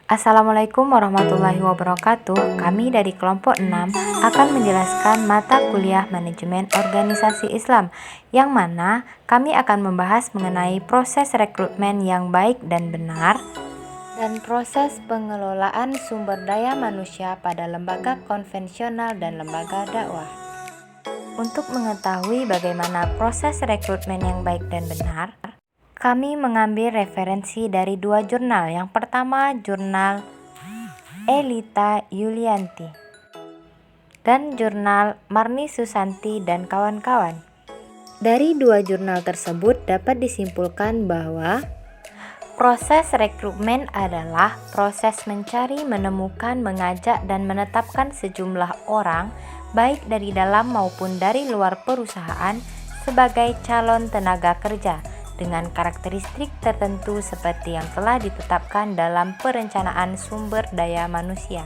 Assalamualaikum warahmatullahi wabarakatuh. Kami dari kelompok 6 akan menjelaskan mata kuliah manajemen organisasi Islam, yang mana kami akan membahas mengenai proses rekrutmen yang baik dan benar dan proses pengelolaan sumber daya manusia pada lembaga konvensional dan lembaga dakwah. Untuk mengetahui bagaimana proses rekrutmen yang baik dan benar, kami mengambil referensi dari dua jurnal. Yang pertama, jurnal Elita Yulianti dan jurnal Marni Susanti dan kawan-kawan. Dari dua jurnal tersebut dapat disimpulkan bahwa proses rekrutmen adalah proses mencari, menemukan, mengajak, dan menetapkan sejumlah orang, baik dari dalam maupun dari luar perusahaan, sebagai calon tenaga kerja dengan karakteristik tertentu seperti yang telah ditetapkan dalam perencanaan sumber daya manusia.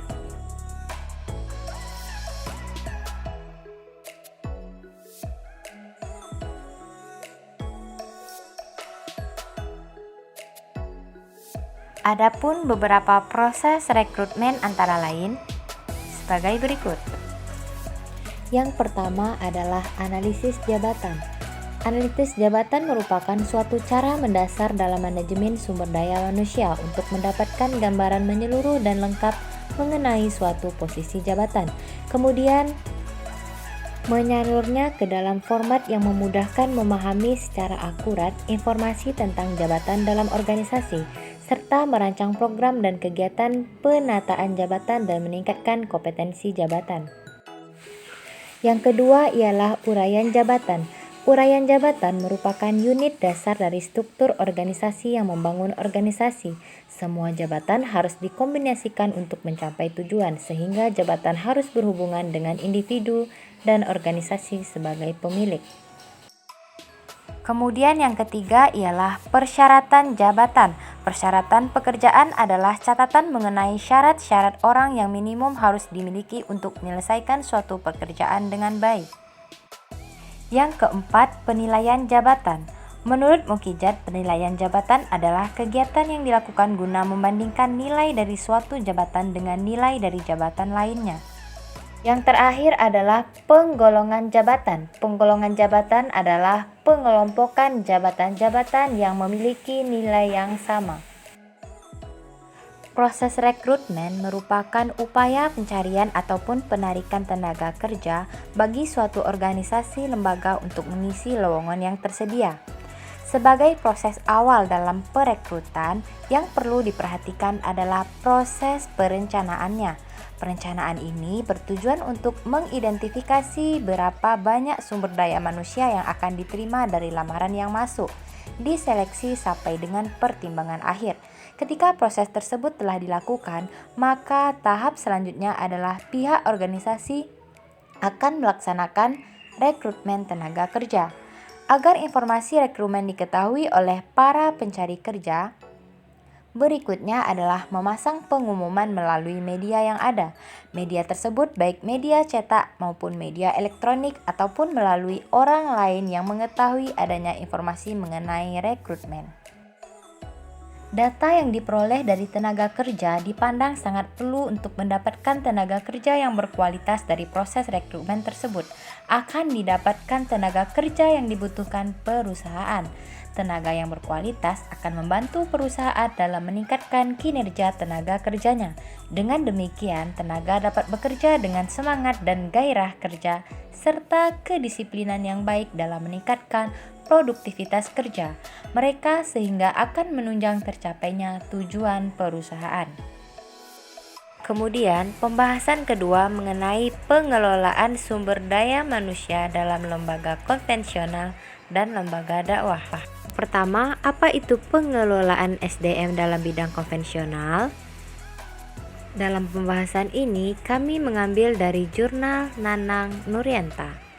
Adapun beberapa proses rekrutmen antara lain sebagai berikut. Yang pertama adalah analisis jabatan. Analisis jabatan merupakan suatu cara mendasar dalam manajemen sumber daya manusia untuk mendapatkan gambaran menyeluruh dan lengkap mengenai suatu posisi jabatan. Kemudian, menyalurnya ke dalam format yang memudahkan memahami secara akurat informasi tentang jabatan dalam organisasi, serta merancang program dan kegiatan penataan jabatan dan meningkatkan kompetensi jabatan. Yang kedua ialah uraian jabatan. Uraian jabatan merupakan unit dasar dari struktur organisasi yang membangun organisasi. Semua jabatan harus dikombinasikan untuk mencapai tujuan, sehingga jabatan harus berhubungan dengan individu dan organisasi sebagai pemilik. Kemudian yang ketiga ialah persyaratan jabatan. Persyaratan pekerjaan adalah catatan mengenai syarat-syarat orang yang minimum harus dimiliki untuk menyelesaikan suatu pekerjaan dengan baik. Yang keempat, penilaian jabatan. Menurut Mukijat, penilaian jabatan adalah kegiatan yang dilakukan guna membandingkan nilai dari suatu jabatan dengan nilai dari jabatan lainnya. Yang terakhir adalah penggolongan jabatan. Penggolongan jabatan adalah pengelompokan jabatan-jabatan yang memiliki nilai yang sama. Proses rekrutmen merupakan upaya pencarian ataupun penarikan tenaga kerja bagi suatu organisasi lembaga untuk mengisi lowongan yang tersedia. Sebagai proses awal dalam perekrutan, yang perlu diperhatikan adalah proses perencanaannya. Perencanaan ini bertujuan untuk mengidentifikasi berapa banyak sumber daya manusia yang akan diterima dari lamaran yang masuk, diseleksi sampai dengan pertimbangan akhir. Ketika proses tersebut telah dilakukan, maka tahap selanjutnya adalah pihak organisasi akan melaksanakan rekrutmen tenaga kerja. Agar informasi rekrutmen diketahui oleh para pencari kerja, berikutnya adalah memasang pengumuman melalui media yang ada. Media tersebut baik media cetak maupun media elektronik ataupun melalui orang lain yang mengetahui adanya informasi mengenai rekrutmen. Data yang diperoleh dari tenaga kerja dipandang sangat perlu untuk mendapatkan tenaga kerja yang berkualitas. Dari proses rekrutmen tersebut akan didapatkan tenaga kerja yang dibutuhkan perusahaan. Tenaga yang berkualitas akan membantu perusahaan dalam meningkatkan kinerja tenaga kerjanya. Dengan demikian, tenaga dapat bekerja dengan semangat dan gairah kerja, serta kedisiplinan yang baik dalam meningkatkan produktivitas kerja mereka sehingga akan menunjang tercapainya tujuan perusahaan. Kemudian, pembahasan kedua mengenai pengelolaan sumber daya manusia dalam lembaga konvensional dan lembaga dakwah. Pertama, apa itu pengelolaan SDM dalam bidang konvensional? Dalam pembahasan ini, kami mengambil dari jurnal Nanang Nurianta.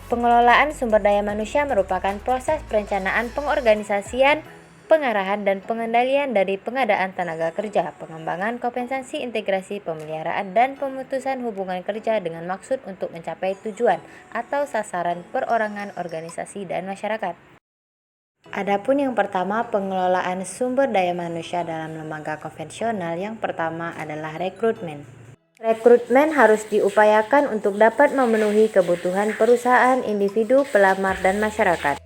Pengelolaan sumber daya manusia merupakan proses perencanaan, pengorganisasian, pengarahan, dan pengendalian dari pengadaan tenaga kerja, pengembangan kompensasi, integrasi, pemeliharaan, dan pemutusan hubungan kerja dengan maksud untuk mencapai tujuan atau sasaran perorangan, organisasi, dan masyarakat. Adapun yang pertama, pengelolaan sumber daya manusia dalam lembaga konvensional, yang pertama adalah rekrutmen. Rekrutmen harus diupayakan untuk dapat memenuhi kebutuhan perusahaan, individu, pelamar, dan masyarakat.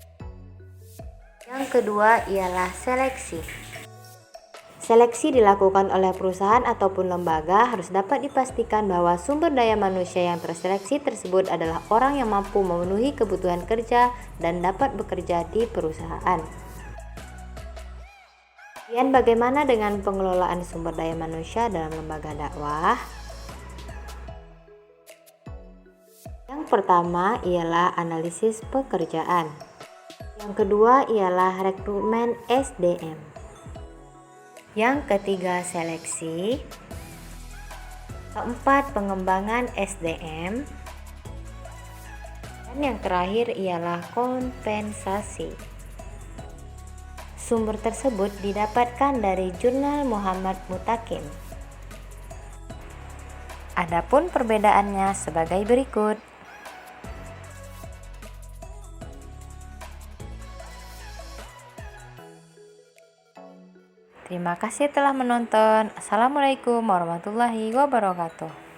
Yang kedua ialah seleksi. Seleksi dilakukan oleh perusahaan ataupun lembaga, harus dapat dipastikan bahwa sumber daya manusia yang terseleksi tersebut adalah orang yang mampu memenuhi kebutuhan kerja dan dapat bekerja di perusahaan. Kemudian bagaimana dengan pengelolaan sumber daya manusia dalam lembaga dakwah? Yang pertama ialah analisis pekerjaan. Yang kedua ialah rekrutmen SDM. Yang ketiga seleksi. Keempat pengembangan SDM. Dan yang terakhir ialah kompensasi. Sumber tersebut didapatkan dari Jurnal Muhammad Mutakin. Adapun perbedaannya sebagai berikut. Terima kasih telah menonton. Assalamualaikum warahmatullahi wabarakatuh.